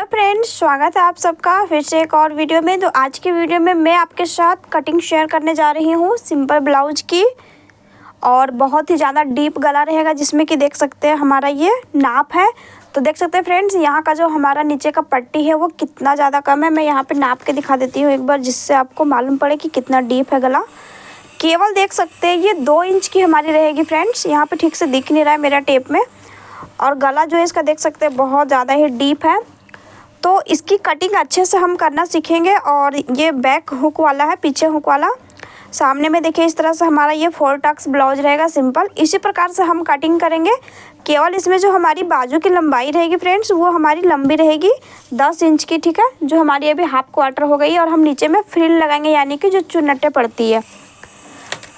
Friends, स्वागत है आप सबका फिर से एक और वीडियो में। तो आज की वीडियो में मैं आपके साथ कटिंग शेयर करने जा रही हूँ सिंपल ब्लाउज की। और बहुत ही ज़्यादा डीप गला रहेगा, जिसमें कि देख सकते हैं हमारा ये नाप है। तो देख सकते हैं फ्रेंड्स, यहाँ का जो हमारा नीचे का पट्टी है वो कितना ज़्यादा कम है। मैं यहाँ पे नाप के दिखा देती हूँ एक बार, जिससे आपको मालूम पड़े कि कितना डीप है गला। केवल देख सकते हैं ये 2 इंच की हमारी रहेगी फ्रेंड्स। यहाँ पे ठीक से दिख नहीं रहा है मेरा टेप में। और गला जो है इसका देख सकते हैं बहुत ज़्यादा ही डीप है। तो इसकी कटिंग अच्छे से हम करना सीखेंगे। और ये बैक हुक वाला है, पीछे हुक वाला। सामने में देखिए इस तरह से हमारा ये 4 टक्स ब्लाउज रहेगा सिंपल। इसी प्रकार से हम कटिंग करेंगे। केवल इसमें जो हमारी बाजू की लंबाई रहेगी फ्रेंड्स, वो हमारी लंबी रहेगी 10 इंच की, ठीक है। जो हमारी अभी हाफ क्वार्टर हो गई है। और हम नीचे में फ्रिल लगाएंगे, यानी कि जो चुन्नटें पड़ती है।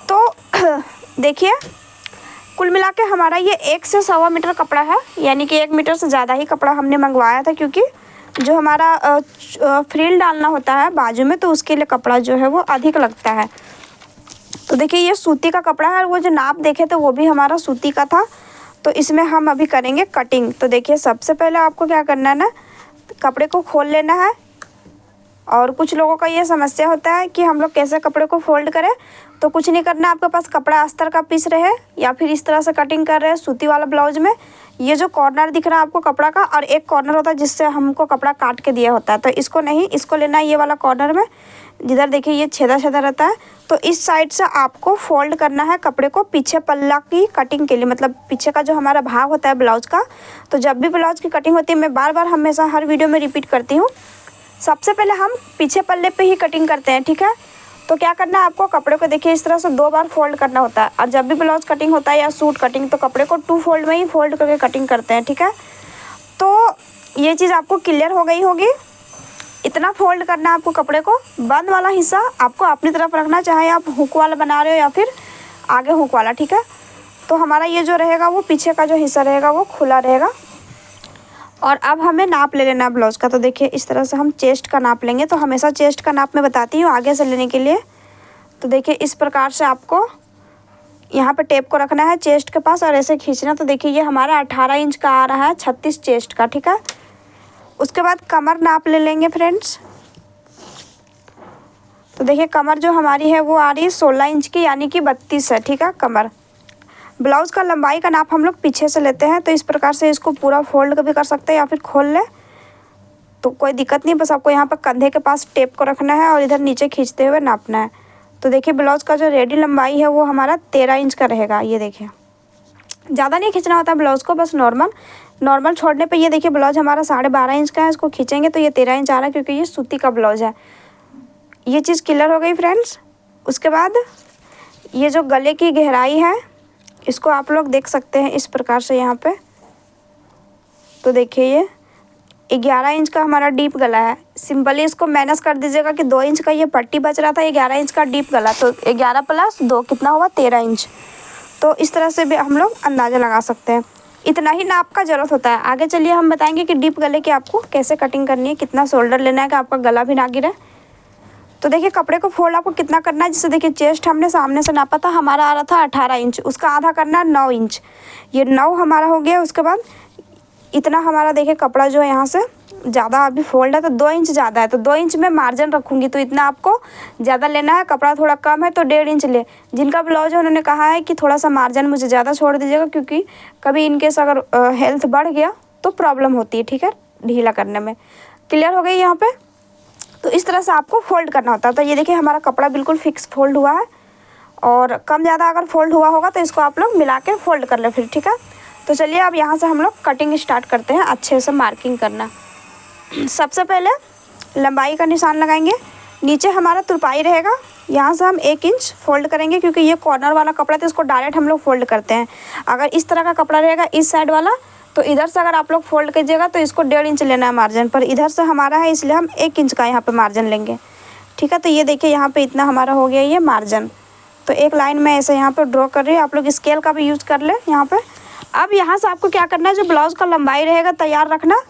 तो देखिए कुल मिला के हमारा ये 1 से 1.25 मीटर कपड़ा है, यानी कि 1 मीटर से ज़्यादा ही कपड़ा हमने मंगवाया था, क्योंकि जो हमारा फ्रिल डालना होता है बाजू में, तो उसके लिए कपड़ा जो है वो अधिक लगता है। तो देखिए ये सूती का कपड़ा है, और वो जो नाप देखे थे वो भी हमारा सूती का था। तो इसमें हम अभी करेंगे कटिंग। तो देखिए सबसे पहले आपको क्या करना है ना, कपड़े को खोल लेना है। और कुछ लोगों का ये समस्या होता है कि हम लोग कैसे कपड़े को फोल्ड करें। तो कुछ नहीं करना, आपके पास कपड़ा अस्तर का पीस रहे या फिर इस तरह से कटिंग कर रहे हैं सूती वाला ब्लाउज में। ये जो कॉर्नर दिख रहा है आपको कपड़ा का, और एक कॉर्नर होता है जिससे हमको कपड़ा काट के दिया होता है। तो इसको नहीं, इसको लेना है ये वाला कॉर्नर में, जिधर देखिए ये छेदा छेदा रहता है। तो इस साइड से आपको फोल्ड करना है कपड़े को पीछे पल्ला की कटिंग के लिए, मतलब पीछे का जो हमारा भाग होता है ब्लाउज का। तो जब भी ब्लाउज की कटिंग होती है, मैं बार बार हमेशा हर वीडियो में रिपीट करती हूँ, सबसे पहले हम पीछे पल्ले पे ही कटिंग करते हैं, ठीक है। तो क्या करना है आपको, कपड़े को देखिए इस तरह से 2 बार फोल्ड करना होता है। और जब भी ब्लाउज कटिंग होता है या सूट कटिंग, तो कपड़े को 2 फोल्ड में ही फोल्ड करके कटिंग करते हैं, ठीक है। तो ये चीज़ आपको क्लियर हो गई होगी। इतना फोल्ड करना है आपको कपड़े को। बंद वाला हिस्सा आपको अपनी तरफ रखना, चाहे आप हुक वाला बना रहे हो या फिर आगे हुक वाला, ठीक है। तो हमारा ये जो रहेगा वो पीछे का जो हिस्सा रहेगा वो खुला रहेगा। और अब हमें नाप ले लेना ब्लाउज का। तो देखिए इस तरह से हम चेस्ट का नाप लेंगे। तो हमेशा चेस्ट का नाप मैं बताती हूँ आगे से लेने के लिए। तो देखिए इस प्रकार से आपको यहाँ पे टेप को रखना है चेस्ट के पास और ऐसे खींचना। तो देखिए ये हमारा 18 इंच का आ रहा है, 36 चेस्ट का, ठीक है। उसके बाद कमर नाप ले लेंगे फ्रेंड्स। तो देखिए कमर जो हमारी है वो आ रही है 16 इंच की, यानी कि 32 है, ठीक है कमर। ब्लाउज़ का लंबाई का नाप हम लोग पीछे से लेते हैं। तो इस प्रकार से इसको पूरा फोल्ड भी कर सकते हैं या फिर खोल लें, तो कोई दिक्कत नहीं। बस आपको यहाँ पर कंधे के पास टेप को रखना है और इधर नीचे खींचते हुए नापना है। तो देखिए ब्लाउज़ का जो रेडी लंबाई है वो हमारा 13 इंच का रहेगा। ये देखिए ज़्यादा नहीं खींचना होता ब्लाउज़ को, बस नॉर्मल छोड़ने पे ये देखिए ब्लाउज हमारा 12.5 इंच का है। इसको खींचेंगे तो ये 13 इंच आ रहा है, क्योंकि ये सूती का ब्लाउज है। ये चीज़ क्लियर हो गई फ्रेंड्स। उसके बाद ये जो गले की गहराई है, इसको आप लोग देख सकते हैं इस प्रकार से यहाँ पे। तो देखिए ये 11 इंच का हमारा डीप गला है। सिंपली इसको माइनस कर दीजिएगा कि 2 इंच का ये पट्टी बच रहा था, 11 इंच का डीप गला। तो 11 + 2 कितना हुआ, 13 इंच। तो इस तरह से भी हम लोग अंदाज़ा लगा सकते हैं। इतना ही नाप का ज़रूरत होता है। आगे चलिए हम बताएंगे कि डीप गले की आपको कैसे कटिंग करनी है, कितना शोल्डर लेना है कि आपका गला भी ना गिरे। तो देखिए कपड़े को फोल्ड आपको कितना करना है। जैसे देखिए चेस्ट हमने सामने से नापा था, हमारा आ रहा था 18 इंच, उसका आधा करना है 9 इंच। ये 9 हमारा हो गया। उसके बाद इतना हमारा देखिए कपड़ा जो है यहाँ से ज़्यादा अभी फोल्ड है, तो 2 इंच ज़्यादा है। तो 2 इंच में मार्जिन रखूँगी, तो इतना आपको ज़्यादा लेना है। कपड़ा थोड़ा कम है तो 1.5 इंच ले। जिनका ब्लाउज है उन्होंने कहा है कि थोड़ा सा मार्जिन मुझे ज़्यादा छोड़ दीजिएगा, क्योंकि कभी इनकेस अगर हेल्थ बढ़ गया तो प्रॉब्लम होती है, ठीक है, ढीला करने में। क्लियर हो गई यहाँ पे। तो इस तरह से आपको फोल्ड करना होता है। तो ये देखिए हमारा कपड़ा बिल्कुल फिक्स फोल्ड हुआ है। और कम ज़्यादा अगर फोल्ड हुआ होगा तो इसको आप लोग मिला के फोल्ड कर ले फिर, ठीक है। तो चलिए अब यहाँ से हम लोग कटिंग स्टार्ट करते हैं, अच्छे से मार्किंग करना। सबसे पहले लंबाई का निशान लगाएंगे। नीचे हमारा तुरपाई रहेगा, यहाँ से हम 1 इंच फोल्ड करेंगे, क्योंकि ये कॉर्नर वाला कपड़ा तो इसको डायरेक्ट हम लोग फोल्ड करते हैं। अगर इस तरह का कपड़ा रहेगा इस साइड वाला, तो इधर से अगर आप लोग फोल्ड कीजिएगा तो इसको 1.5 इंच लेना है मार्जिन पर। इधर से हमारा है इसलिए हम 1 इंच का यहाँ पे मार्जिन लेंगे, ठीक है। तो ये देखिए यहाँ पे इतना हमारा हो गया ये मार्जिन। तो एक लाइन में ऐसे यहाँ पे ड्रॉ कर रही है। आप लोग स्केल का भी यूज़ कर ले यहाँ पे। अब यहाँ से आपको क्या करना है, जो ब्लाउज़ का लंबाई रहेगा तैयार रखना,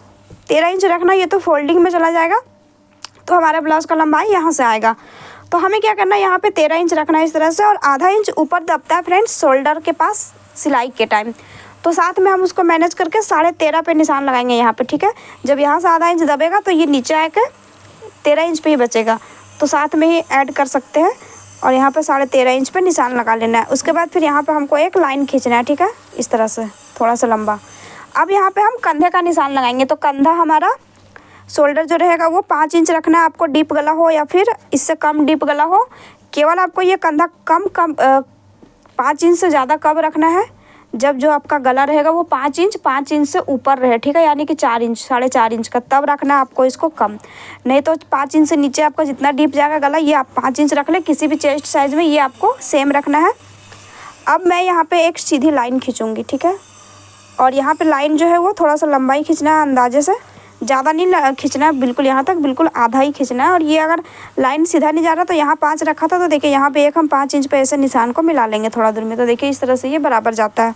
13 इंच रखना। ये तो फोल्डिंग में चला जाएगा, तो हमारे ब्लाउज़ का लंबाई यहाँ से आएगा। तो हमें क्या करना है, यहाँ पे 13 इंच रखना है इस तरह से। और आधा इंच ऊपर दबता है फ्रेंड्स शोल्डर के पास सिलाई के टाइम। तो साथ में हम उसको मैनेज करके 13.5 पे निशान लगाएंगे यहाँ पे, ठीक है। जब यहाँ से आधा इंच दबेगा तो ये नीचे आकर 13 इंच पे ही बचेगा, तो साथ में ही ऐड कर सकते हैं। और यहाँ पे 13.5 इंच पे निशान लगा लेना है। उसके बाद फिर यहाँ पे हमको एक लाइन खींचना है, ठीक है, इस तरह से थोड़ा सा लंबा। अब यहाँ पे हम कंधे का निशान लगाएंगे। तो कंधा हमारा शोल्डर जो रहेगा वो 5 इंच रखना है आपको, डीप गला हो या फिर इससे कम डीप गला हो। केवल आपको ये कंधा 5 इंच से ज़्यादा कम रखना है जब जो आपका गला रहेगा वो 5 इंच से ऊपर रहे, ठीक है, यानी कि 4 इंच 4.5 इंच का, तब रखना है आपको इसको कम। नहीं तो 5 इंच से नीचे आपका जितना डीप जाएगा गला, ये आप 5 इंच रख ले किसी भी चेस्ट साइज़ में, ये आपको सेम रखना है। अब मैं यहाँ पे एक सीधी लाइन खींचूँगी, ठीक है, और यहाँ पे लाइन जो है वो थोड़ा सा लंबाई खींचना है अंदाजे से, ज़्यादा नहीं खींचना है, बिल्कुल यहाँ तक बिल्कुल आधा ही खींचना है। और ये अगर लाइन सीधा नहीं जा रहा तो यहाँ 5 रखा था, तो देखिए यहाँ पे एक हम 5 इंच पे ऐसे निशान को मिला लेंगे थोड़ा दूर में, तो देखिए इस तरह से ये बराबर जाता है।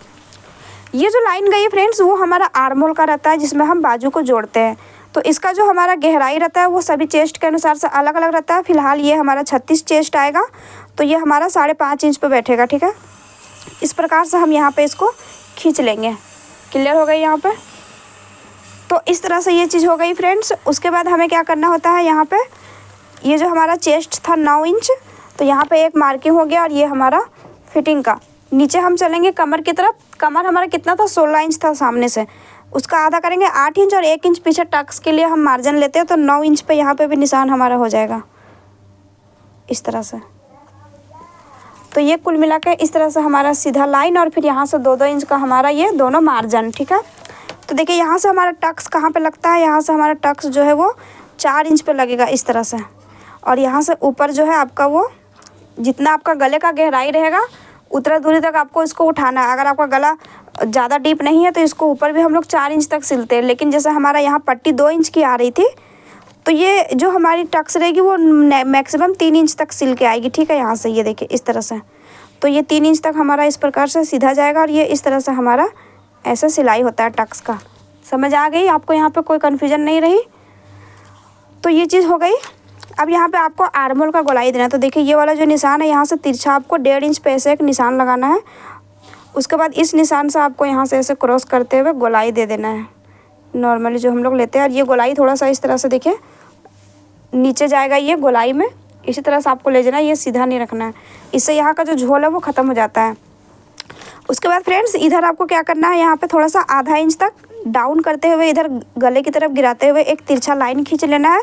ये जो लाइन गई है फ्रेंड्स वो हमारा आर्म होल का रहता है, जिसमें हम बाजू को जोड़ते हैं। तो इसका जो हमारा गहराई रहता है वो सभी चेस्ट के अनुसार से अलग अलग रहता है। फिलहाल ये हमारा 36 चेस्ट आएगा, तो ये हमारा 5.5 इंच पे बैठेगा, ठीक है। इस प्रकार से हम यहाँ पे इसको खींच लेंगे। क्लियर हो गई यहाँ पे? तो इस तरह से ये चीज़ हो गई फ्रेंड्स। उसके बाद हमें क्या करना होता है, यहाँ पे ये जो हमारा चेस्ट था 9 इंच, तो यहाँ पे एक मार्किंग हो गया। और ये हमारा फिटिंग का, नीचे हम चलेंगे कमर की तरफ। कमर हमारा कितना था, 16 इंच था सामने से, उसका आधा करेंगे 8 इंच, और 1 इंच पीछे टक्स के लिए हम मार्जिन लेते हैं, तो 9 इंच पे यहाँ पे भी निशान हमारा हो जाएगा इस तरह से। तो ये कुल मिला के इस तरह से हमारा सीधा लाइन, और फिर यहाँ से 2-2 इंच का हमारा ये दोनों मार्जिन, ठीक है। तो देखिए यहाँ से हमारा टक्स कहाँ पे लगता है, यहाँ से हमारा टक्स जो है वो 4 इंच पे लगेगा इस तरह से। और यहाँ से ऊपर जो है आपका वो जितना आपका गले का गहराई रहेगा उतना दूरी तक आपको इसको उठाना है। अगर आपका गला ज़्यादा डीप नहीं है तो इसको ऊपर भी हम लोग 4 इंच तक सिलते हैं, लेकिन जैसे हमारा यहाँ पट्टी 2 इंच की आ रही थी, तो ये जो हमारी टक्स रहेगी वो मैक्सिमम 3 इंच तक सिल के आएगी, ठीक है। यहाँ से ये देखिए इस तरह से, तो ये 3 इंच तक हमारा इस प्रकार से सीधा जाएगा, और ये इस तरह से हमारा ऐसा सिलाई होता है टक्स का। समझ आ गई आपको? यहाँ पे कोई कन्फ्यूजन नहीं रही? तो ये चीज़ हो गई। अब यहाँ पे आपको आर्म होल का गोलाई देना है। तो देखिए ये वाला जो निशान है, यहाँ से तिरछा आपको 1.5 इंच पे ऐसे एक निशान लगाना है। उसके बाद इस निशान से आपको यहाँ से ऐसे क्रॉस करते हुए गोलाई दे देना है, नॉर्मली जो हम लोग लेते हैं। और ये गोलाई थोड़ा सा इस तरह से देखिए नीचे जाएगा ये गोलाई में, इसी तरह से आपको ले जाना है, ये सीधा नहीं रखना है, इससे यहाँ का जो झोल है वो ख़त्म हो जाता है। उसके बाद फ्रेंड्स इधर आपको क्या करना है, यहाँ पे थोड़ा सा आधा इंच तक डाउन करते हुए इधर गले की तरफ गिराते हुए एक तिरछा लाइन खींच लेना है।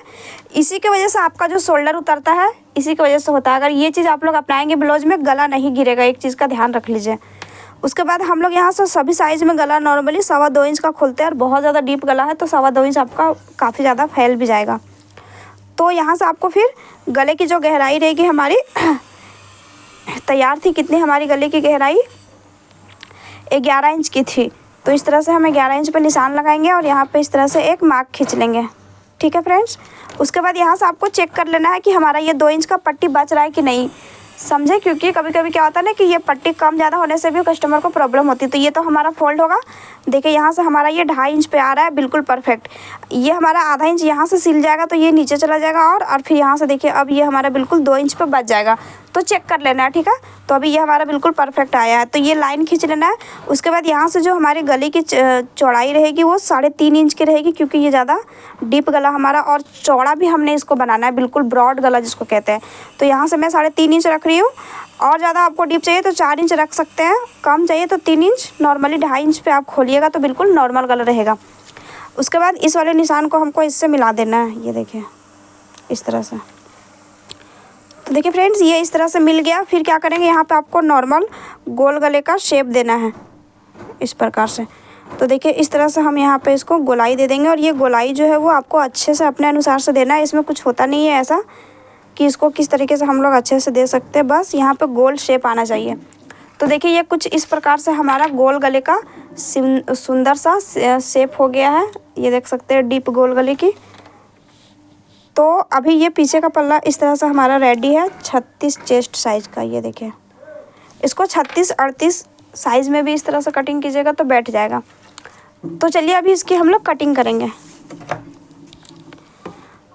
इसी की वजह से आपका जो शोल्डर उतरता है इसी की वजह से होता है। अगर ये चीज़ आप लोग अपनाएंगे ब्लाउज में, गला नहीं गिरेगा, एक चीज़ का ध्यान रख लीजिए। उसके बाद हम लोग यहाँ से सभी साइज़ में गला नॉर्मली 2.25 इंच का खोलते हैं, और बहुत ज़्यादा डीप गला है तो 2.25 इंच आपका काफ़ी ज़्यादा फैल भी जाएगा। तो यहाँ से आपको फिर गले की जो गहराई रहेगी हमारी तैयार थी, कितनी हमारी गले की गहराई 11 इंच की थी, तो इस तरह से हमें 11 इंच पे निशान लगाएंगे और यहाँ पे इस तरह से एक मार्क खींच लेंगे, ठीक है फ्रेंड्स। उसके बाद यहाँ से आपको चेक कर लेना है कि हमारा ये 2 इंच का पट्टी बच रहा है कि नहीं, समझे, क्योंकि कभी कभी क्या होता है ना कि ये पट्टी कम ज़्यादा होने से भी कस्टमर को प्रॉब्लम होती है। तो ये तो हमारा फोल्ड होगा, देखिए यहाँ से हमारा ये 2.5 इंच पे आ रहा है, बिल्कुल परफेक्ट। ये हमारा आधा इंच यहाँ से सिल जाएगा तो ये नीचे चला जाएगा, और फिर यहाँ से देखिए अब ये हमारा बिल्कुल 2 इंच पे बच जाएगा, तो चेक कर लेना है, ठीक है। तो अभी ये हमारा बिल्कुल परफेक्ट आया है, तो ये लाइन खींच लेना है। उसके बाद यहाँ से जो हमारे गले की चौड़ाई रहेगी वो 3.5 इंच की रहेगी, क्योंकि ये ज़्यादा डीप गला हमारा, और चौड़ा भी हमने इसको बनाना है, बिल्कुल ब्रॉड गला जिसको कहते हैं। तो यहाँ से मैं 3.5 इंच रख रही हूँ, और ज़्यादा आपको डीप चाहिए तो 4 इंच रख सकते हैं, कम चाहिए तो 3 इंच, नॉर्मली 2.5 इंच पे आप खोलिएगा तो बिल्कुल नॉर्मल गला रहेगा। उसके बाद इस वाले निशान को हमको इससे मिला देना है, ये देखिए इस तरह से। तो देखिए फ्रेंड्स ये इस तरह से मिल गया। फिर क्या करेंगे, यहाँ पे आपको नॉर्मल गोल गले का शेप देना है इस प्रकार से। तो देखिए इस तरह से हम यहाँ पे इसको गोलाई दे देंगे, और ये गोलाई जो है वो आपको अच्छे से अपने अनुसार से देना है। इसमें कुछ होता नहीं है ऐसा कि इसको किस तरीके से हम लोग अच्छे से दे सकते हैं, बस यहाँ पे गोल शेप आना चाहिए। तो देखिए ये कुछ इस प्रकार से हमारा गोल गले का सुंदर सा शेप हो गया है, ये देख सकते हैं डीप गोल गले की। तो अभी ये पीछे का पल्ला इस तरह से हमारा रेडी है 36 चेस्ट साइज का, ये देखिए। इसको 36-38 साइज़ में भी इस तरह से कटिंग कीजिएगा तो बैठ जाएगा। तो चलिए अभी इसकी हम लोग कटिंग करेंगे।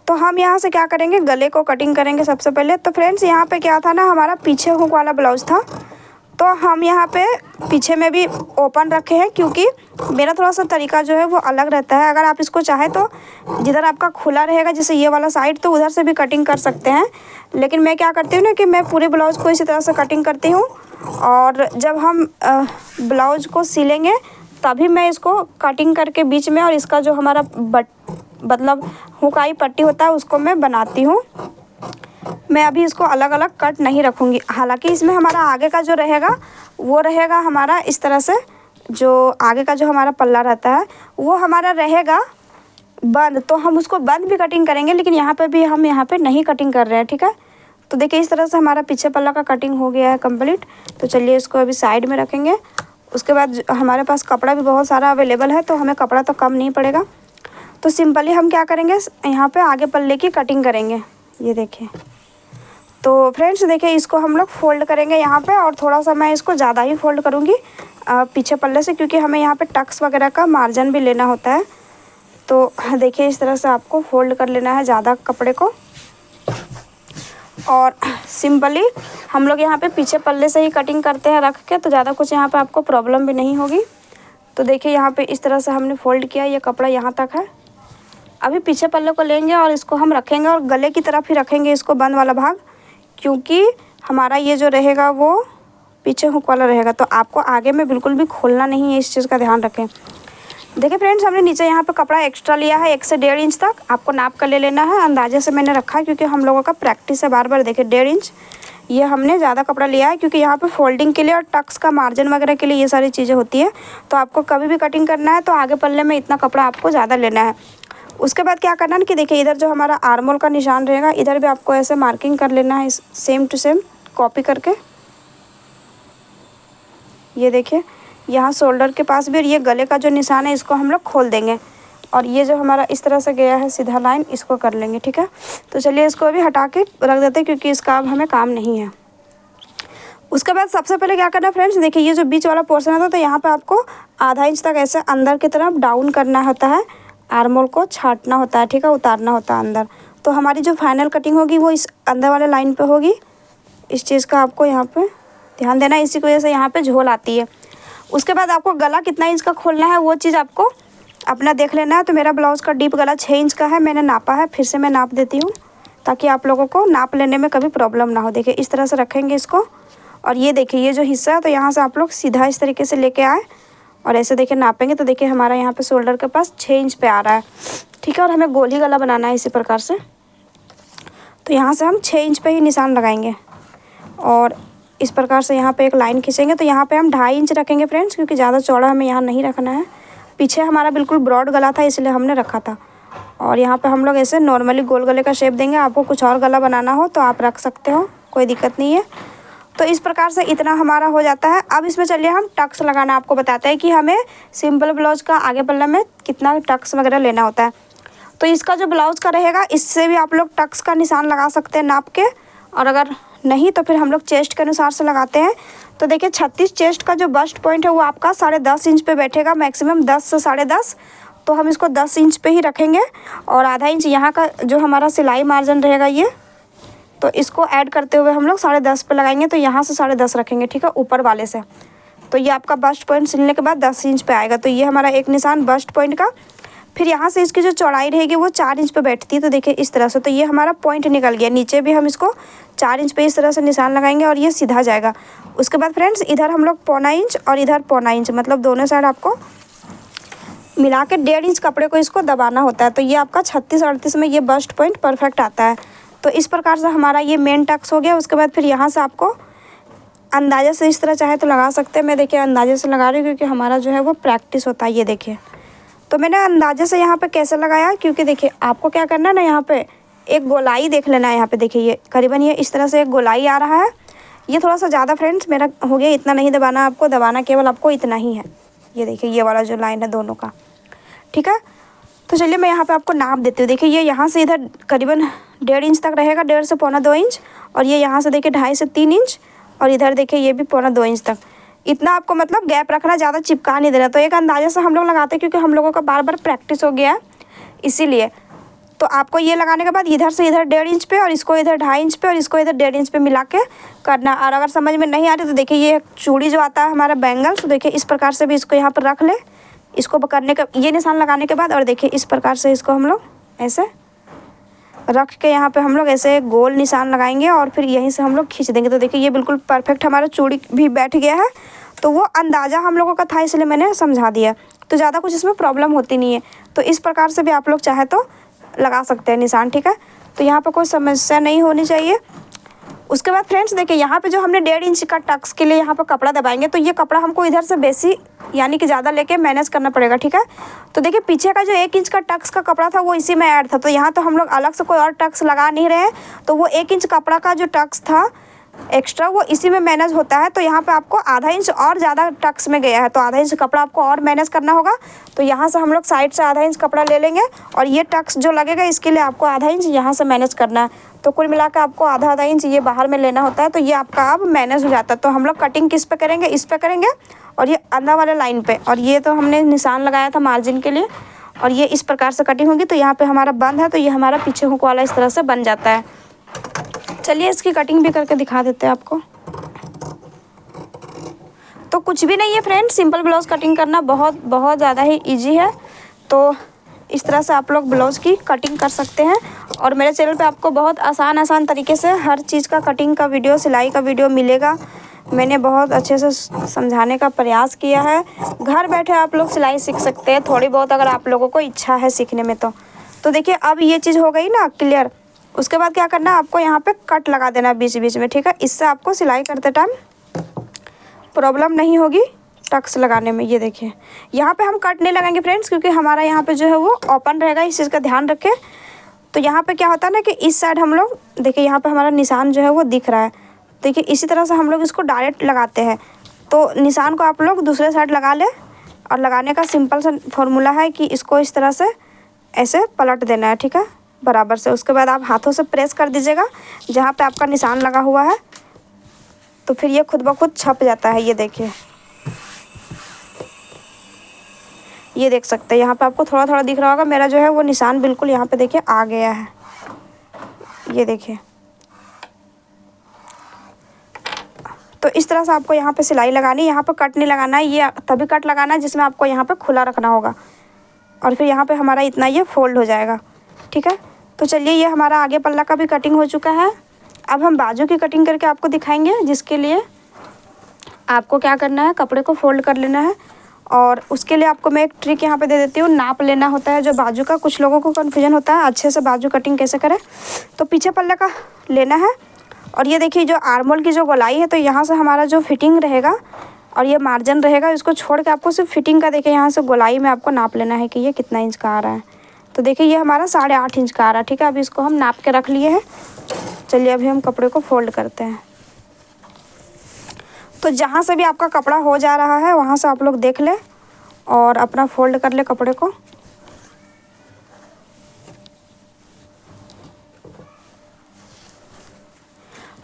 तो हम यहाँ से क्या करेंगे, गले को कटिंग करेंगे सबसे पहले। तो फ्रेंड्स यहाँ पे क्या था ना, हमारा पीछे हुक वाला ब्लाउज था, तो हम यहाँ पे पीछे में भी ओपन रखे हैं, क्योंकि मेरा थोड़ा सा तरीका जो है वो अलग रहता है। अगर आप इसको चाहे तो जिधर आपका खुला रहेगा जैसे ये वाला साइड, तो उधर से भी कटिंग कर सकते हैं। लेकिन मैं क्या करती हूँ ना कि मैं पूरे ब्लाउज़ को इसी तरह से कटिंग करती हूँ, और जब हम ब्लाउज़ को सिलेंगे तभी मैं इसको कटिंग करके बीच में, और इसका जो हमारा मतलब हुकाई पट्टी होता है उसको मैं बनाती हूँ। मैं अभी इसको अलग अलग कट नहीं रखूँगी। हालांकि इसमें हमारा आगे का जो रहेगा वो रहेगा हमारा इस तरह से, जो आगे का जो हमारा पल्ला रहता है वो हमारा रहेगा बंद, तो हम उसको बंद भी कटिंग करेंगे, लेकिन यहाँ पे भी हम यहाँ पे नहीं कटिंग कर रहे हैं, ठीक है। तो देखिए इस तरह से हमारा पीछे पल्ला का कटिंग हो गया है कंप्लीट। तो चलिए इसको अभी साइड में रखेंगे। उसके बाद हमारे पास कपड़ा भी बहुत सारा अवेलेबल है, तो हमें कपड़ा तो कम नहीं पड़ेगा। तो सिंपली हम क्या करेंगे, यहाँ पे आगे पल्ले की कटिंग करेंगे। ये देखिए, तो फ्रेंड्स देखिए इसको हम लोग फोल्ड करेंगे यहाँ पे, और थोड़ा सा मैं इसको ज़्यादा ही फोल्ड करूँगी पीछे पल्ले से, क्योंकि हमें यहाँ पे टक्स वगैरह का मार्जिन भी लेना होता है। तो देखिए इस तरह से आपको फोल्ड कर लेना है ज़्यादा कपड़े को, और सिंपली हम लोग यहाँ पे पीछे पल्ले से ही कटिंग करते हैं रख के, तो ज़्यादा कुछ यहाँ पे आपको प्रॉब्लम भी नहीं होगी। तो देखिए यहाँ पे इस तरह से हमने फोल्ड किया, ये कपड़ा यहाँ तक है। अभी पीछे पल्ले को लेंगे और इसको हम रखेंगे, और गले की तरफ ही रखेंगे इसको बंद वाला भाग, क्योंकि हमारा ये जो रहेगा वो पीछे हुक वाला रहेगा। तो आपको आगे में बिल्कुल भी खोलना नहीं है, इस चीज़ का ध्यान रखें। देखिए फ्रेंड्स, हमने नीचे यहाँ पे कपड़ा एक्स्ट्रा लिया है 1 से 1.5 इंच तक। आपको नाप कर ले लेना है, अंदाजे से मैंने रखा है क्योंकि हम लोगों का प्रैक्टिस है बार बार। देखिए 1.5 इंच ये हमने ज़्यादा कपड़ा लिया है, क्योंकि यहाँ पे फोल्डिंग के लिए और टक्स का मार्जिन वगैरह के लिए ये सारी चीज़ें होती है। तो आपको कभी भी कटिंग करना है तो आगे पल्ले में इतना कपड़ा आपको ज़्यादा लेना है। उसके बाद क्या करना है कि देखिए इधर जो हमारा आर्मोल का निशान रहेगा, इधर भी आपको ऐसे मार्किंग कर लेना है, सेम टू सेम कॉपी करके। ये देखिए यहाँ शोल्डर के पास भी, और ये गले का जो निशान है इसको हम लोग खोल देंगे, और ये जो हमारा इस तरह से गया है सीधा लाइन, इसको कर लेंगे, ठीक है। तो चलिए इसको अभी हटा के रख देते हैं, क्योंकि इसका अब हमें काम नहीं है। उसके बाद सबसे पहले क्या करना है फ्रेंड्स, देखिए ये जो बीच वाला पोर्शन होता है, तो यहाँ पे आपको आधा इंच तक ऐसे अंदर की तरफ डाउन करना होता है, आर्मोल को छाटना होता है, ठीक है, उतारना होता है अंदर। तो हमारी जो फाइनल कटिंग होगी वो इस अंदर वाले लाइन पे होगी। इस चीज़ का आपको यहाँ पे ध्यान देना है, इसी की वजह से यहाँ पे झोल आती है। उसके बाद आपको गला कितना इंच का खोलना है वो चीज़ आपको अपना देख लेना है। तो मेरा ब्लाउज़ का डीप गला 6 इंच का है, मैंने नापा है, फिर से मैं नाप देती हूँ ताकि आप लोगों को नाप लेने में कभी प्रॉब्लम ना हो। देखिए इस तरह से रखेंगे इसको, और ये देखिए ये जो हिस्सा है तो यहाँ से आप लोग सीधा इस तरीके से लेके आए, और ऐसे देखिए नापेंगे तो देखिए हमारा यहाँ पे शोल्डर के पास 6 इंच पे आ रहा है, ठीक है। और हमें गोली गला बनाना है इसी प्रकार से, तो यहाँ से हम 6 इंच पे ही निशान लगाएंगे, और इस प्रकार से यहाँ पे एक लाइन खींचेंगे। तो यहाँ पे हम 2.5 इंच रखेंगे फ्रेंड्स, क्योंकि ज़्यादा चौड़ा हमें यहाँ नहीं रखना है। पीछे हमारा बिल्कुल ब्रॉड गला था इसलिए हमने रखा था, और यहाँ पे हम लोग ऐसे नॉर्मली गोल गले का शेप देंगे। आपको कुछ और गला बनाना हो तो आप रख सकते हो, कोई दिक्कत नहीं है। तो इस प्रकार से इतना हमारा हो जाता है। अब इसमें चलिए हम टक्स लगाना आपको बताते हैं कि हमें सिंपल ब्लाउज का आगे पल्ला में कितना टक्स वगैरह लेना होता है। तो इसका जो ब्लाउज़ का रहेगा इससे भी आप लोग टक्स का निशान लगा सकते हैं नाप के, और अगर नहीं तो फिर हम लोग चेस्ट के अनुसार से लगाते हैं। तो देखिए 36 चेस्ट का जो बस्ट पॉइंट है वो आपका 10.5 इंच पे बैठेगा, मैक्सिमम 10 से 10.5। तो हम इसको 10 इंच पे ही रखेंगे, और आधा इंच यहाँ का जो हमारा सिलाई मार्जिन रहेगा ये, तो इसको ऐड करते हुए हम लोग 10.5 पे लगाएंगे। तो यहाँ से 10.5 रखेंगे, ठीक है, ऊपर वाले से। तो ये आपका बस्ट पॉइंट सिलने के बाद 10 इंच पे आएगा। तो ये हमारा एक निशान बस्ट पॉइंट का। फिर यहाँ से इसकी जो चौड़ाई रहेगी वो 4 इंच पे बैठती है। तो देखिए इस तरह से, तो ये हमारा पॉइंट निकल गया। नीचे भी हम इसको 4 इंच पे इस तरह से निशान लगाएंगे, और ये सीधा जाएगा। उसके बाद फ्रेंड्स इधर हम लोग 0.25 इंच और इधर 0.25 इंच, मतलब दोनों साइड आपको मिला के 1.5 इंच कपड़े को इसको दबाना होता है। तो ये आपका 36-38 में ये बस्ट पॉइंट परफेक्ट आता है। तो इस प्रकार से हमारा ये मेन टक्स हो गया। उसके बाद फिर यहाँ से आपको अंदाजे से इस तरह चाहे तो लगा सकते हैं। मैं देखिए अंदाजे से लगा रही हूँ, क्योंकि हमारा जो है वो प्रैक्टिस होता है। ये देखिए, तो मैंने अंदाजे से यहाँ पे कैसे लगाया, क्योंकि देखिए आपको क्या करना है ना, यहाँ पे एक गोलाई देख लेना है। यहाँ पे देखिए ये करीबन ये इस तरह से एक गोलाई आ रहा है। ये थोड़ा सा ज़्यादा फ्रेंड्स मेरा हो गया, इतना नहीं दबाना आपको, दबाना केवल आपको इतना ही है। ये देखिए ये वाला जो लाइन है दोनों का, ठीक है। तो चलिए मैं यहाँ पे आपको नाप देती हूँ। देखिए ये यहाँ से इधर करीबन 1.5 इंच तक रहेगा, 1.5 से 1.25 इंच, और ये यहाँ से देखिए 2.5 से 3 इंच, और इधर देखिए ये भी 1.25 इंच तक। इतना आपको मतलब गैप रखना, ज़्यादा चिपका नहीं देना। तो एक अंदाजे से हम लोग लगाते हैं, क्योंकि हम लोगों का बार बार प्रैक्टिस हो गया है इसीलिए। तो आपको ये लगाने के बाद इधर से इधर 1.5 इंच पे और इसको इधर 2.5 इंच पे और इसको इधर 1.5 इंच पे मिला के करना। और अगर समझ में नहीं आ रही तो देखिए ये चूड़ी जो आता है हमारा बैंगल्स, तो देखिए इस प्रकार से भी इसको यहाँ पर रख ले। इसको करने का ये निशान लगाने के बाद और देखिए इस प्रकार से इसको हम लोग ऐसे रख के यहाँ पे हम लोग ऐसे गोल निशान लगाएंगे और फिर यहीं से हम लोग खींच देंगे। तो देखिए ये बिल्कुल परफेक्ट हमारा चूड़ी भी बैठ गया है। तो वो अंदाज़ा हम लोगों का था इसलिए मैंने समझा दिया, तो ज़्यादा कुछ इसमें प्रॉब्लम होती नहीं है। तो इस प्रकार से भी आप लोग चाहे तो लगा सकते हैं निशान, ठीक है। तो यहाँ पर कोई समस्या नहीं होनी चाहिए। उसके बाद फ्रेंड्स देखिए यहाँ पे जो हमने 1.5 इंच का टक्स के लिए यहाँ पर कपड़ा दबाएंगे, तो ये कपड़ा हमको इधर से बेसी यानी कि ज़्यादा लेके मैनेज करना पड़ेगा, ठीक है। तो देखिए पीछे का जो 1 इंच का टक्स का कपड़ा था वो इसी में ऐड था, तो यहाँ तो हम लोग अलग से कोई और टक्स लगा नहीं रहे हैं। तो वो 1 इंच कपड़ा का जो टक्स था एक्स्ट्रा वो इसी में मैनेज होता है। तो यहाँ पे आपको आधा इंच और ज़्यादा टक्स में गया है, तो आधा इंच कपड़ा आपको और मैनेज करना होगा। तो यहाँ से हम लोग साइड से आधा इंच कपड़ा ले लेंगे और ये टक्स जो लगेगा इसके लिए आपको आधा इंच यहाँ से मैनेज करना है। तो कुल मिलाकर आपको आधा आधा इंच ये बाहर में लेना होता है। तो ये आपका अब मैनेज हो जाता है। तो हम लोग कटिंग किस पे करेंगे, इस पे करेंगे और ये अंदर वाले लाइन पे। और ये तो हमने निशान लगाया था मार्जिन के लिए और ये इस प्रकार से कटिंग होगी। तो यहाँ पे हमारा बंद है, तो ये हमारा पीछे हुक वाला इस तरह से बन जाता है। चलिए इसकी कटिंग भी करके दिखा देते हैं आपको। तो कुछ भी नहीं है फ्रेंड्स, सिंपल ब्लाउज़ कटिंग करना बहुत बहुत ज़्यादा ही इजी है। तो इस तरह से आप लोग ब्लाउज़ की कटिंग कर सकते हैं। और मेरे चैनल पे आपको बहुत आसान तरीके से हर चीज़ का कटिंग का वीडियो, सिलाई का वीडियो मिलेगा। मैंने बहुत अच्छे से समझाने का प्रयास किया है। घर बैठे आप लोग सिलाई सीख सकते हैं थोड़ी बहुत, अगर आप लोगों को इच्छा है सीखने में। तो देखिए अब ये चीज़ हो गई ना क्लियर। उसके बाद क्या करना है, आपको यहाँ पे कट लगा देना बीच बीच में, ठीक है। इससे आपको सिलाई करते टाइम प्रॉब्लम नहीं होगी टक्स लगाने में। ये देखिए यहाँ पे हम कट नहीं लगाएंगे फ्रेंड्स, क्योंकि हमारा यहाँ पे जो है वो ओपन रहेगा, इस चीज़ का ध्यान रखें। तो यहाँ पे क्या होता है ना कि इस साइड हम लोग देखिए यहाँ पे हमारा निशान जो है वो दिख रहा है। देखिए इसी तरह से हम लोग इसको डायरेक्ट लगाते हैं। तो निशान को आप लोग दूसरे साइड लगा लें। और लगाने का सिंपल सा फॉर्मूला है कि इसको इस तरह से ऐसे पलट देना है, ठीक है, बराबर से। उसके बाद आप हाथों से प्रेस कर दीजिएगा जहाँ पे आपका निशान लगा हुआ है, तो फिर ये खुद ब खुद छप जाता है। ये देखिए, ये देख सकते हैं यहाँ पे आपको थोड़ा थोड़ा दिख रहा होगा। मेरा जो है वो निशान बिल्कुल यहाँ पे देखिए आ गया है। ये देखिए, तो इस तरह से आपको यहाँ पे सिलाई लगानी है। यहाँ पे कट नहीं लगाना है, ये तभी कट लगाना है जिसमें आपको यहाँ पे खुला रखना होगा। और फिर यहाँ पे हमारा इतना ये फोल्ड हो जाएगा, ठीक है। तो चलिए ये हमारा आगे पल्ला का भी कटिंग हो चुका है। अब हम बाजू की कटिंग करके आपको दिखाएंगे, जिसके लिए आपको क्या करना है, कपड़े को फोल्ड कर लेना है। और उसके लिए आपको मैं एक ट्रिक यहाँ पे दे देती हूँ। नाप लेना होता है जो बाजू का, कुछ लोगों को कन्फ्यूजन होता है अच्छे से बाजू कटिंग कैसे करें। तो पीछे पल्ले का लेना है और ये देखिए जो आर्मोल की जो गोलाई है, तो यहाँ से हमारा जो फिटिंग रहेगा और ये मार्जिन रहेगा, इसको छोड़ के आपको सिर्फ फिटिंग का देखिए यहाँ से गोलाई में आपको नाप लेना है कि ये कितना इंच का आ रहा है। तो देखिए ये हमारा 8.5 इंच का आ रहा है, ठीक है। अभी इसको हम नाप के रख लिए हैं। चलिए अभी हम कपड़े को फोल्ड करते हैं। तो जहाँ से भी आपका कपड़ा हो जा रहा है वहाँ से आप लोग देख ले और अपना फोल्ड कर ले कपड़े को।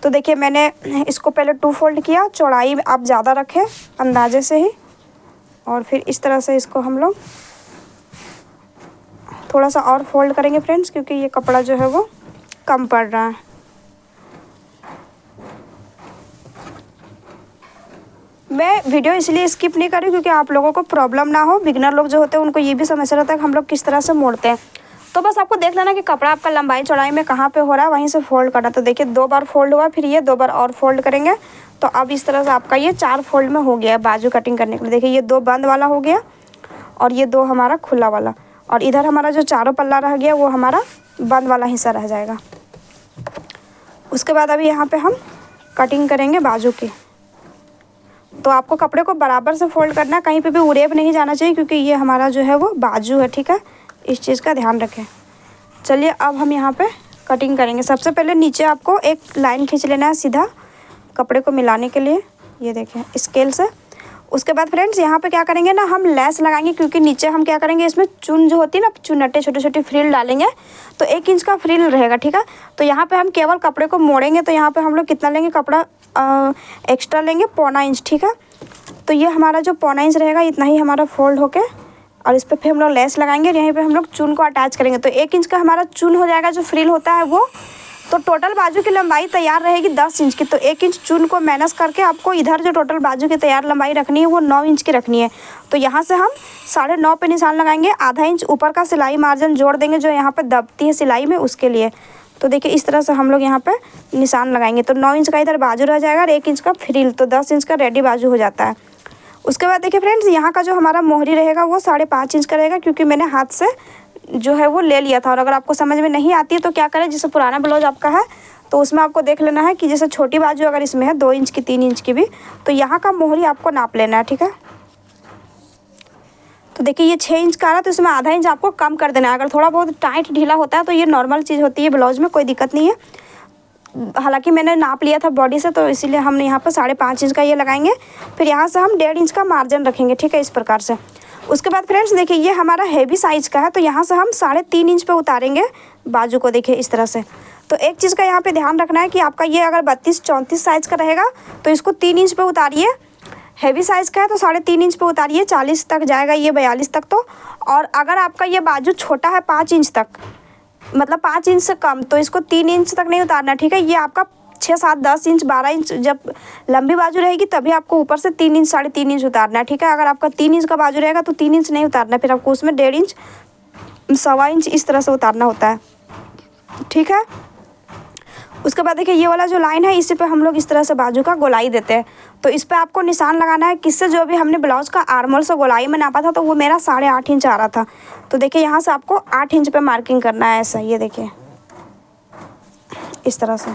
तो देखिए मैंने इसको पहले 2 फोल्ड किया, चौड़ाई आप ज़्यादा रखें अंदाजे से ही। और फिर इस तरह से इसको हम लोग थोड़ा सा और फोल्ड करेंगे फ्रेंड्स, क्योंकि ये कपड़ा जो है वो कम पड़ रहा है। मैं वीडियो इसलिए स्किप नहीं कर रही क्योंकि आप लोगों को प्रॉब्लम ना हो। बिगनर लोग जो होते हैं उनको ये भी समस्या रहता है कि हम लोग किस तरह से मोड़ते हैं। तो बस आपको देख लेना कि कपड़ा आपका लंबाई चौड़ाई में कहाँ पे हो रहा है, वहीं से फोल्ड करना। तो देखिए 2 बार फोल्ड हुआ, फिर ये 2 बार और फोल्ड करेंगे। तो अब इस तरह से आपका ये 4 फोल्ड में हो गया है बाजू कटिंग करने के लिए। देखिए ये 2 बंद वाला हो गया और ये 2 हमारा खुला वाला, और इधर हमारा जो चारों पल्ला रह गया वो हमारा बंद वाला हिस्सा रह जाएगा। उसके बाद अभी यहाँ पे हम कटिंग करेंगे बाजू की। तो आपको कपड़े को बराबर से फोल्ड करना है, कहीं पे भी उड़ेब नहीं जाना चाहिए, क्योंकि ये हमारा जो है वो बाजू है, ठीक है। इस चीज़ का ध्यान रखें। चलिए अब हम यहाँ पे कटिंग करेंगे। सबसे पहले नीचे आपको एक लाइन खींच लेना है सीधा कपड़े को मिलाने के लिए, ये देखें स्केल से। उसके बाद फ्रेंड्स यहाँ पे क्या करेंगे ना, हम लेस लगाएंगे, क्योंकि नीचे हम क्या करेंगे, इसमें चुन जो होती है ना, चुनटे छोटे छोटे फ्रिल डालेंगे। तो 1 इंच का फ्रिल रहेगा, ठीक है। तो यहाँ पे हम केवल कपड़े को मोड़ेंगे। तो यहाँ पे हम लोग कितना लेंगे कपड़ा, एक्स्ट्रा लेंगे 1.25 इंच, ठीक है। तो ये हमारा जो 1.25 इंच रहेगा इतना ही हमारा फोल्ड होके और इस पर फिर हम लोग लेस लगाएंगे और यहीं पे हम लोग चून को अटैच करेंगे। तो 1 इंच का हमारा चून हो जाएगा जो फ्रिल होता है वो। तो टोटल बाजू की लंबाई तैयार रहेगी 10 इंच की। तो 1 इंच चून को माइनस करके आपको इधर जो टोटल बाजू की तैयार लंबाई रखनी है वो 9 इंच की रखनी है। तो यहाँ से हम 9.5 पे निशान लगाएंगे, आधा इंच ऊपर का सिलाई मार्जिन जोड़ देंगे जो यहाँ पे दबती है सिलाई में उसके लिए। तो देखिए इस तरह से हम लोग यहाँ पे निशान लगाएंगे। तो 9 इंच का इधर बाजू रह जाएगा और 1 इंच का फ्रिल, तो 10 इंच का रेडी बाजू हो जाता है। उसके बाद देखिए फ्रेंड्स, यहाँ का जो हमारा मोहरी रहेगा वो 5.5 इंच का रहेगा, क्योंकि मैंने हाथ से जो है वो ले लिया था। और अगर आपको समझ में नहीं आती है तो क्या करें, जैसे पुराना ब्लाउज आपका है तो उसमें आपको देख लेना है कि जैसे छोटी बाजू अगर इसमें है 2 इंच की, 3 इंच की भी, तो यहाँ का मोहरी आपको नाप लेना है, ठीक है। तो देखिए ये 6 इंच का आ रहा है, तो इसमें आधा इंच आपको कम कर देना है। अगर थोड़ा बहुत टाइट ढीला होता है तो ये नॉर्मल चीज़ होती है ब्लाउज में, कोई दिक्कत नहीं है। हालांकि मैंने नाप लिया था बॉडी से, तो इसीलिए हमने यहाँ पर 5.5 इंच का ये लगाएंगे। फिर यहाँ से हम 1.5 इंच का मार्जिन रखेंगे, ठीक है, इस प्रकार से। उसके बाद फ्रेंड्स देखिए ये हमारा हैवी साइज़ का है, तो यहाँ से हम 3.5 इंच पे उतारेंगे बाजू को, देखिए इस तरह से। तो एक चीज़ का यहाँ पे ध्यान रखना है कि आपका ये अगर 32-34 साइज़ का रहेगा तो इसको 3 इंच पे उतारिए। हैवी साइज़ का है तो 3.5 इंच पे उतारिए, 40 तक जाएगा ये, 42 तक। तो और अगर आपका ये बाजू छोटा है 5 इंच तक, मतलब 5 इंच से कम, तो इसको 3 इंच तक नहीं उतारना, ठीक है। ये आपका 6, 7, 10 इंच, 12 इंच जब लंबी बाजू रहेगी तभी आपको ऊपर से 3 इंच, 3.5 इंच उतारना है, ठीक है। अगर आपका 3 इंच का बाजू रहेगा तो 3 इंच नहीं उतारना, फिर आपको उसमें 1.5 इंच, 1.25 इंच इस तरह से उतारना होता है, ठीक है। उसके बाद देखिए ये वाला जो लाइन है इसी पे हम लोग इस तरह से बाजू का गोलाई देते हैं। तो इस पे आपको निशान लगाना है किससे, जो भी हमने ब्लाउज का आर्मोल से गोलाई में नापा था तो वो मेरा 8.5 इंच आ रहा था। तो देखिए यहाँ से आपको 8 इंच पे मार्किंग करना है, ऐसा, ये देखिए इस तरह से।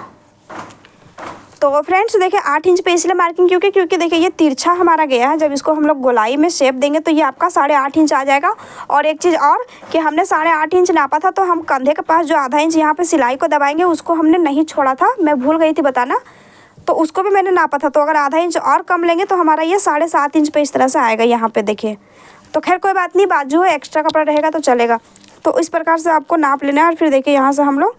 तो फ्रेंड्स देखिए 8 इंच पे इसलिए मार्किंग क्योंकि देखिए ये तिरछा हमारा गया है। जब इसको हम लोग गोलाई में शेप देंगे तो ये आपका 8.5 इंच आ जाएगा। और एक चीज़ और कि हमने 8.5 इंच नापा था, तो हम कंधे के पास जो आधा इंच यहाँ पे सिलाई को दबाएंगे उसको हमने नहीं छोड़ा था, मैं भूल गई थी बताना, तो उसको भी मैंने नापा था। तो अगर आधा इंच और कम लेंगे तो हमारा ये 7.5 इंच पे इस तरह से आएगा यहाँ पे, देखिए। तो खैर कोई बात नहीं, बाजू है, एक्स्ट्रा कपड़ा रहेगा तो चलेगा। तो इस प्रकार से आपको नाप लेना है और फिर देखिए यहाँ से हम लोग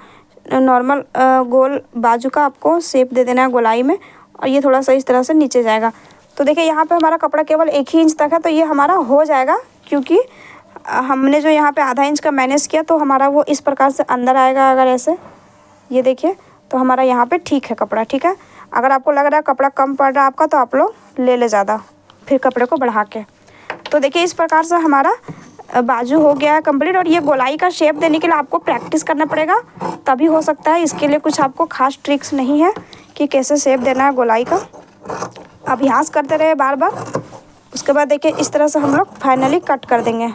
नॉर्मल गोल बाजू का आपको शेप दे देना है गोलाई में, और ये थोड़ा सा इस तरह से नीचे जाएगा। तो देखिए यहाँ पे हमारा कपड़ा केवल 1 ही इंच तक है, तो ये हमारा हो जाएगा, क्योंकि हमने जो यहाँ पे आधा इंच का मैनेज किया तो हमारा वो इस प्रकार से अंदर आएगा। अगर ऐसे ये देखिए तो हमारा यहाँ पे ठीक है कपड़ा, ठीक है। अगर आपको लग रहा है कपड़ा कम पड़ रहा है आपका, तो आप लोग ले ज़्यादा, फिर कपड़े को बढ़ा के। तो देखिए इस प्रकार से हमारा बाजू हो गया है कंप्लीट। और ये गोलाई का शेप देने के लिए आपको प्रैक्टिस करना पड़ेगा, तभी हो सकता है। इसके लिए कुछ आपको खास ट्रिक्स नहीं है कि कैसे शेप देना है गोलाई का, अभ्यास करते रहे बार बार। उसके बाद देखिए इस तरह से हम लोग फाइनली कट कर देंगे।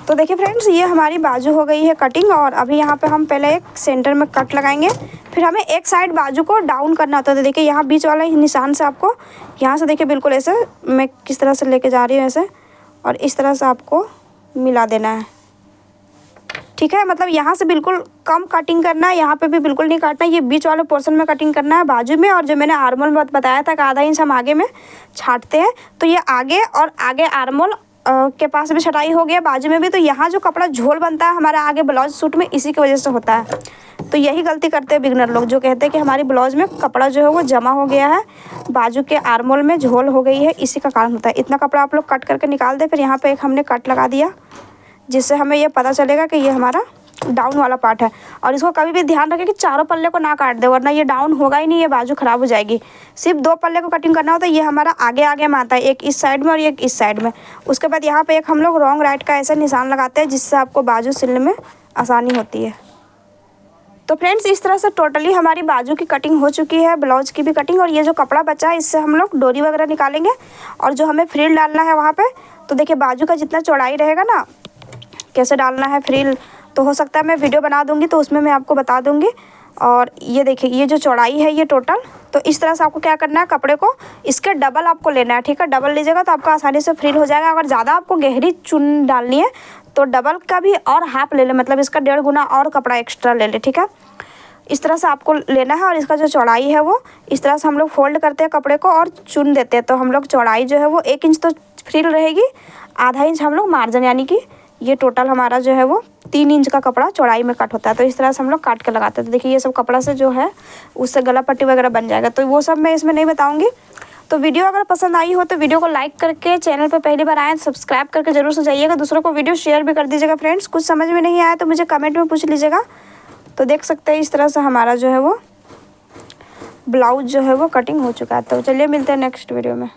तो देखिए फ्रेंड्स ये हमारी बाजू हो गई है कटिंग। और अभी यहाँ पे हम पहले एक सेंटर में कट लगाएंगे, फिर हमें एक साइड बाजू को डाउन करना होता है। तो देखिए यहाँ बीच वाला निशान से आपको यहाँ से देखिए बिल्कुल ऐसे मैं किस तरह से लेके जा रही हूँ ऐसे, और इस तरह से आपको मिला देना है, ठीक है। मतलब यहाँ से बिल्कुल कम कटिंग करना है, यहाँ पे भी बिल्कुल नहीं काटना है, ये बीच वाले पोर्शन में कटिंग करना है बाजू में। और जो मैंने आर्मोल में बताया था कि आधा इंच हम आगे में छाटते हैं, तो ये आगे और आगे आर्मोल के पास भी छटाई हो गया, बाजू में भी। तो यहाँ जो कपड़ा झोल बनता है हमारा आगे ब्लाउज सूट में, इसी की वजह से होता है। तो यही गलती करते हैं बिगनर लोग, जो कहते हैं कि हमारी ब्लाउज में कपड़ा जो है वो जमा हो गया है, बाजू के आर्मोल में झोल हो गई है, इसी का कारण होता है। इतना कपड़ा आप लोग कट करके निकाल दें। फिर यहाँ पे एक हमने कट लगा दिया, जिससे हमें ये पता चलेगा कि ये हमारा डाउन वाला पार्ट है। और इसको कभी भी ध्यान रखें कि चारों पल्ले को ना काट दे, वरना ये डाउन होगा ही नहीं, ये बाजू खराब हो जाएगी। सिर्फ 2 पल्ले को कटिंग करना होता है। ये हमारा आगे आगे में आता है, एक इस साइड में और एक इस साइड में। उसके बाद यहाँ पे एक हम लोग रॉन्ग राइट का ऐसा निशान लगाते हैं, जिससे आपको बाजू सिलने में आसानी होती है। तो फ्रेंड्स इस तरह से टोटली हमारी बाजू की कटिंग हो चुकी है, ब्लाउज की भी कटिंग। और ये जो कपड़ा बचा है इससे हम लोग डोरी वगैरह निकालेंगे, और जो हमें फ्रिल डालना है वहाँ पे, तो देखिए बाजू का जितना चौड़ाई रहेगा ना, कैसे डालना है फ्रिल, तो हो सकता है मैं वीडियो बना दूंगी तो उसमें मैं आपको बता दूंगी। और ये देखिए ये जो चौड़ाई है ये टोटल, तो इस तरह से आपको क्या करना है, कपड़े को इसके डबल आपको लेना है, ठीक है। डबल लीजिएगा तो आपका आसानी से फ्रिल हो जाएगा। अगर ज़्यादा आपको गहरी चुन डालनी है तो डबल का भी और हाफ ले ले, मतलब इसका 1.5 गुना और कपड़ा एक्स्ट्रा ले ले, ठीक है। इस तरह से आपको लेना है। और इसका जो चौड़ाई है वो इस तरह से हम लोग फोल्ड करते हैं कपड़े को और चुन देते हैं। तो हम लोग चौड़ाई जो है वो 1 इंच तो फ्रिल रहेगी, आधा इंच हम लोग मार्जिन, यानी कि ये टोटल हमारा जो है वो 3 इंच का कपड़ा चौड़ाई में कट होता है। तो इस तरह से हम लोग काट के लगाते हैं। तो देखिए ये सब कपड़ा से जो है उससे गला पट्टी वगैरह बन जाएगा, तो वो सब मैं इसमें नहीं बताऊंगी। तो वीडियो अगर पसंद आई हो तो वीडियो को लाइक करके, चैनल पर पहली बार आए तो सब्सक्राइब करके जरूर से जाइएगा। दूसरों को वीडियो शेयर भी कर दीजिएगा फ्रेंड्स। कुछ समझ में नहीं आया तो मुझे कमेंट में पूछ लीजिएगा। तो देख सकते हैं इस तरह से हमारा जो है वो ब्लाउज जो है वो कटिंग हो चुका है। तो चलिए मिलते हैं नेक्स्ट वीडियो में।